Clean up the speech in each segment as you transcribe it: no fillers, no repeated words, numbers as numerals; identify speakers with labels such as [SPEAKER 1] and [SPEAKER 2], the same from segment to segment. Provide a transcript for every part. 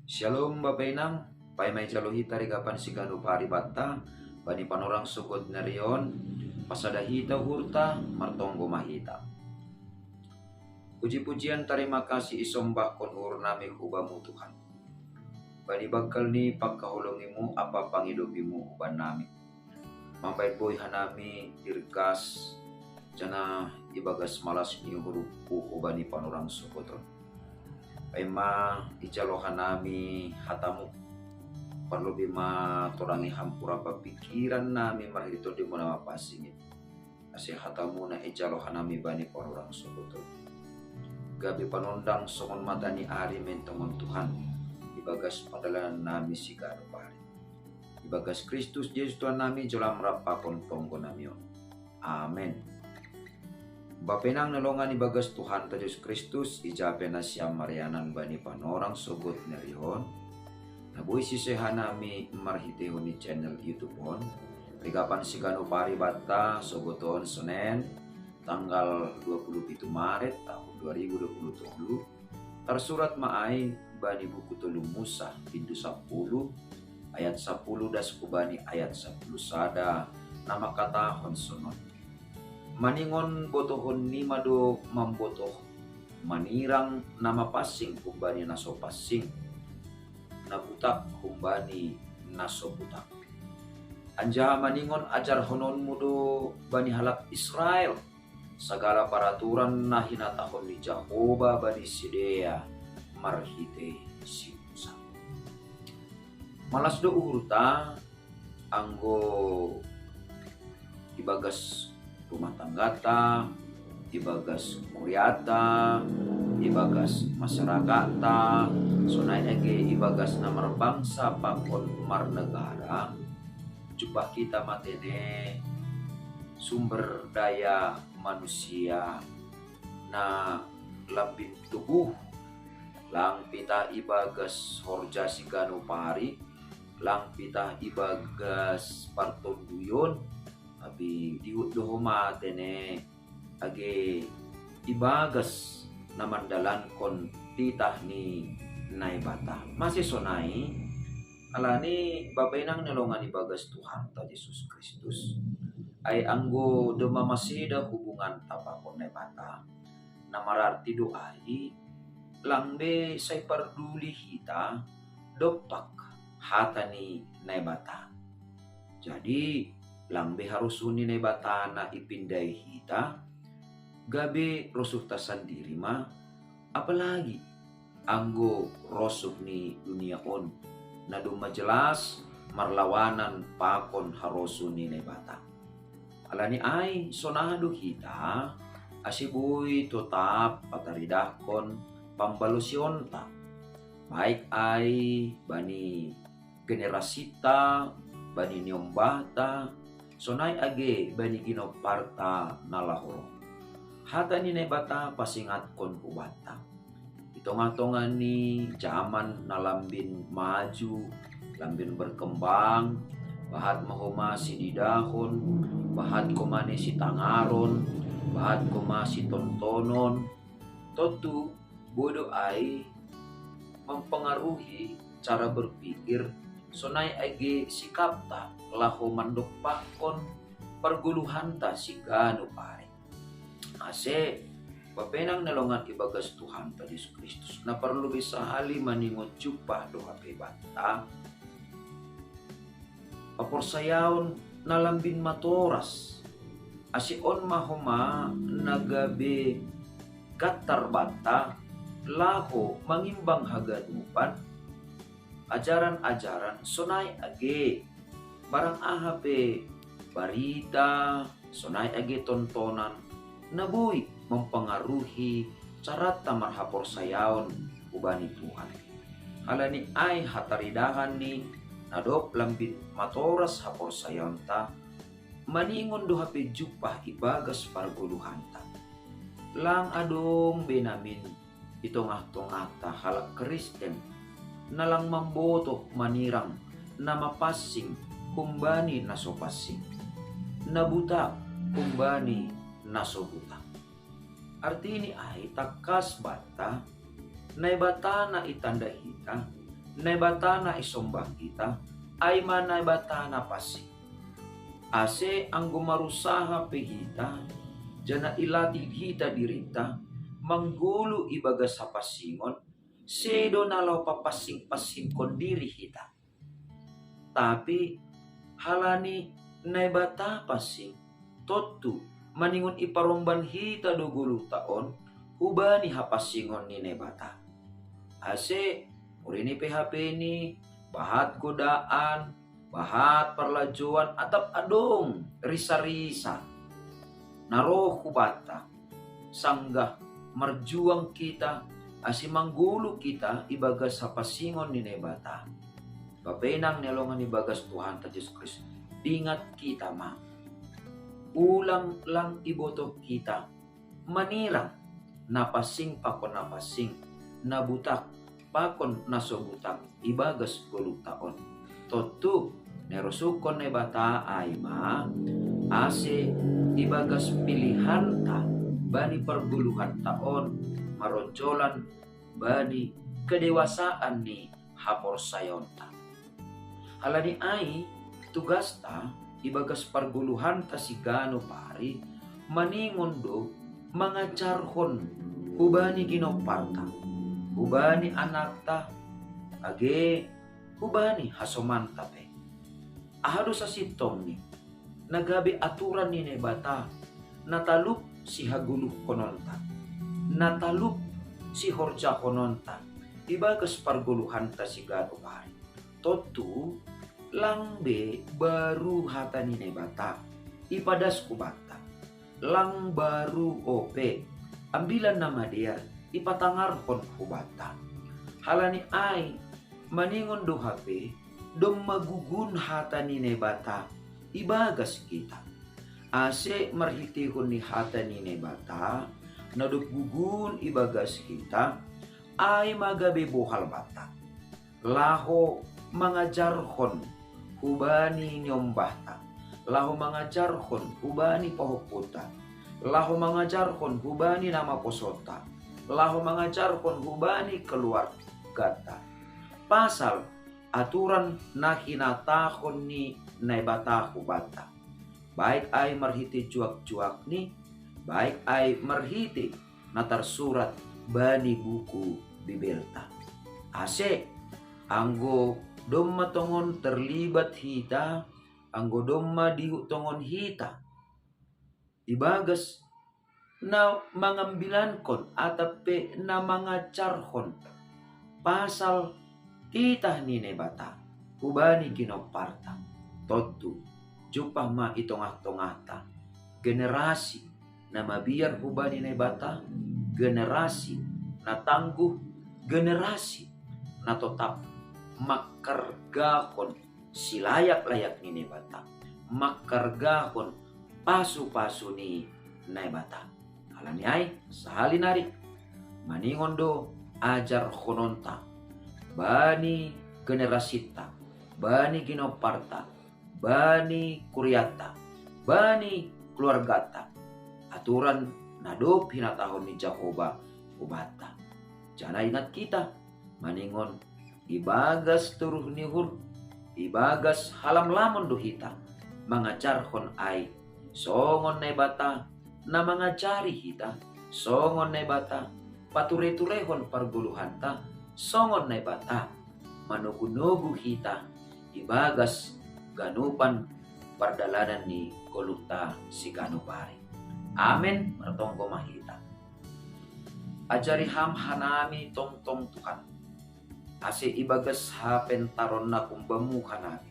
[SPEAKER 1] Shalom Bapak Inang, Pai may jalohita rigapan si ganu paribata, bani panorang sukot nerion, pasada hita hurta, martonggo mahita. Puji-pujian terima kasih isombah kon nami ubamu Tuhan. Bani bakal ni pagkahulungimu apa pangidopimu uban nami. Mambay boy hanami dirgas, jana ibagas malas ni hurupu ubani panorang sukoton. Pema ijalohan nami hatamu perlu bima torangi hampura pikiran nami marhito di mana pasingit asih hatamu na ijalohan nami bani panorang sukoton. Gabi panondang songon matani ari mentongon Tuhan ibagas padalan nami si pari ibagas Kristus Yesus Tuhan nami jolam rapakon tonggo nami. Amen. Bapenang nalongan ibagas Tuhan Yesus Kristus ijape na siya marianan bani panorang sugot nerihon nabuhi sisehan nami marhitehon ni channel YouTube on rigapan si ganu paribata sugoton Senin tanggal 27 Maret tahun 2027 tersurat maai bani buku telu Musa pintu 10 ayat 10 das kubani ayat 10 sada nama kata honsonon maningon botohon ni mado mambotoh manirang nama pasing kumbani naso pasing nabutak kumbani naso butak anja maningon ajar honon mudo bani halak Israel segala peraturan na hinatahon ni Jehovah bani Sidea marhite si Musa malas do urta anggo ibagas rumah tanggata, ibagas kuryata, ibagas masyarakata, sunai ege ibagas namar bangsa pakon mar negara, jubah kita matene sumber daya manusia na labin tubuh lang pita ibagas horja sigano pari, lang pita ibagas partonduyon abi diutdohoma tene age ibagas na mandalan kon titah ni naibata masih sonai alani babainang nalongan ibagas Tuhan ta Yesus Kristus ay anggo demamasida hubungan tapakon naibata na mararti doai langbe say parduli hita dopak hata ni naibata jadi lambe harus uni na batana ipinday hita gabi rosuh ta sandiri ma apalagi anggo rosuh ni dunia on na dumajelas marlawanan pakon harosu ni na bata alani ay sonado hita asibuy tetap pataridakon pambalusyon ta baik ay bani generasita bani nyombata sonai age bani ginoparta nalahoro hata ni nebata pasingat kon kubata itongatongan ni zaman nalambin maju lambin berkembang bahat mahoma si didahon bahat komane si tangaron bahat koma si tontonon totu bodo ay mempengaruhi cara berpikir sonai age sikap ta laho mandok pakon perguluhan ta sigano pare ase bapenang nalongan ibagas Tuhan ta Yesus Kristus na perlu bisa hali maningot jupah doa bebata paporsayaon nalambin matoras asion mahoma nagabe katar bata laho mangimbang haganupan ajaran-ajaran sonai age barang ahape barita sonai age tontonan nabuy mempengaruhi cara tamar hapor sayaon ubani Tuhan halani ay hataridahan ni nadop lambit matoras hapor sayaon ta maningon do hape jupah ibagas parguluhan ta lang adong benamin itong-tongah ta halak Kristen nalang mamboto manirang na mapasing kumbani naso pasing nabuta kumbani naso buta arti ini ay takas bata naibata na itanda hita naibata na isombang kita, ay manaibata na pasi. Ase ang gumarusaha pehita, jana ilati hita dirita, manggulo ibaga sa pasingon, sedo nalaw papasing-pasing kondiri hita. Tapi halani naibata pasing, totu maningon iparomban hita 20 taon, hubani hapasingon ni naibata. Ase, urini PHP ni, bahat godaan, bahat perlajuan, atap adong, risa-risa. Naroh kubata, sanggah marjuang kita, asi manggulo kita, ibagas sa pasingon ni naibata. Bapenang nelongan ibagas Tuhan ta Yesus Kristus. Ingat kita ma. Ulang lang iboto kita. Manirang, napasing pakon napasing, nabutak, pakon nasobutak, ibagas 10 taon. Totu, nerosukon na bata ay ma, ase ibagas pilihan ta, bani perguluhan taon, maronjolan, bani kedewasaan ni hapor sayon ta. Halani ay, tugas ta, ibagas perguluhan ta sigano pari, maningon do, mga charhon, hubani ginoparta, hubani anak ta, age, hubani hasoman tape. Ahado sa sitong ni, nagabi aturan ni nebata, nataluk si haguluk kononta, nataluk si horja kononta, ibagas perguluhan ta sigano pari. Totu, langbe baru hata ni nebata, ipadas kubata, lang baru ope, ambilan nama dia, ipatangar kon kubata. Halani ay, maningon do hape, dom magugun hata ni nebata, ibagas kita. Ase marhitihon ni hata ni nebata, nadugugun ibagas kita, ay magabi buhal bata. Laho mangajarhon, hubani nyombahta. Laho mangajarhon, hubani pahuputa. Laho mangajarhon, hubani nama posota. Laho mangajarhon, hubani keluar gata. Pasal aturan na kinatahon ni naibata hubata. Baik ay marhiti juak-juak ni, baik ay marhiti na tersurat bani buku bibelta. Ase, anggo domma tongon terlibat hita, anggo domma dihu tongon hita, ibagas na mangambilan kon atape na mga charhon, pasal titah ni nebata, hubani ginoparta, totu, jupah ma itongah-tongahta, generasi na mabiyar hubani nebata, generasi na tangguh, generasi na tetap makargahon si layak-layak ni nebata, makargahon pasu-pasu ni nebata. Halani ay sahalinari maningon do ajar hononta, bani generasita, bani ginoparta, bani kuryata, bani keluargata, aturan nadop hinatahon ni Jehovah ubata. Jana ingat kita maningon ibagas turuh nihur, ibagas halam lamon duhita, mangajarhon ay, songon nebata, na mangajari hita, songon nebata, pature-turehon parguluhan ta, songon nebata, manugu-nugu hita, ibagas ganupan pardalanan ni kolukta si ganupari. Amen, martonggo mahita. Ajari ham hanami tong-tong Tuhan. Ase ibagas hapen taron na kumbamu hanami.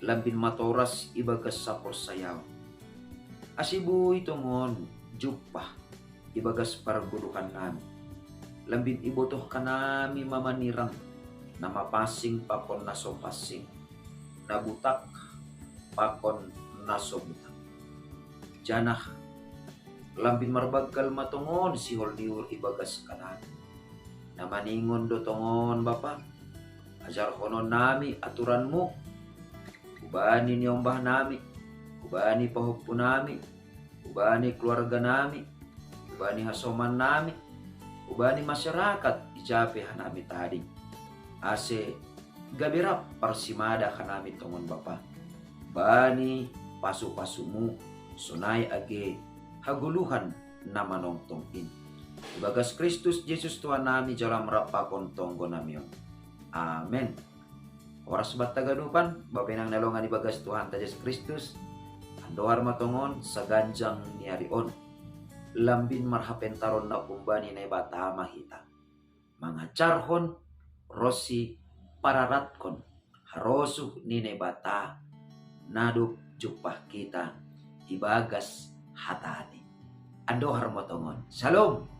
[SPEAKER 1] Lambin matoras ibagas sa porsayaw. Asibuy tongon jupah ibagas parguluhan nami. Lambin ibotoh kanami mamanirang na mapasing pakon naso pasing. Nabutak pakon naso butak. Janah lambin marbagkal matongon si holniur ibagas kanami. Na maningon do tongon Bapa, ajar honon nami aturanmu, ubani nyombah nami, ubani pahupu nami, ubani keluarga nami, ubani hasoman nami, ubani masyarakat ijape hanami tadi. ase gabirap parsimada kanami tongon Bapa. Bani pasu-pasumu sunay age haguluhan na manongtongin. Ibagas Kristus Jesus Tuhan nami jalam rapakon tonggo namion. Amen. Oras bat tagadupan, babenang nalongan ibagas Tuhan ta Yesus Kristus. Andohar matongon sa ganjang niarion. Lambin marhapentaron na kumbani na ibata mahita. Mga charhon, rosi, pararatkon, harosu ni nebata, naduk jupah kita, ibagas hatani. Andohar matongon. Shalom.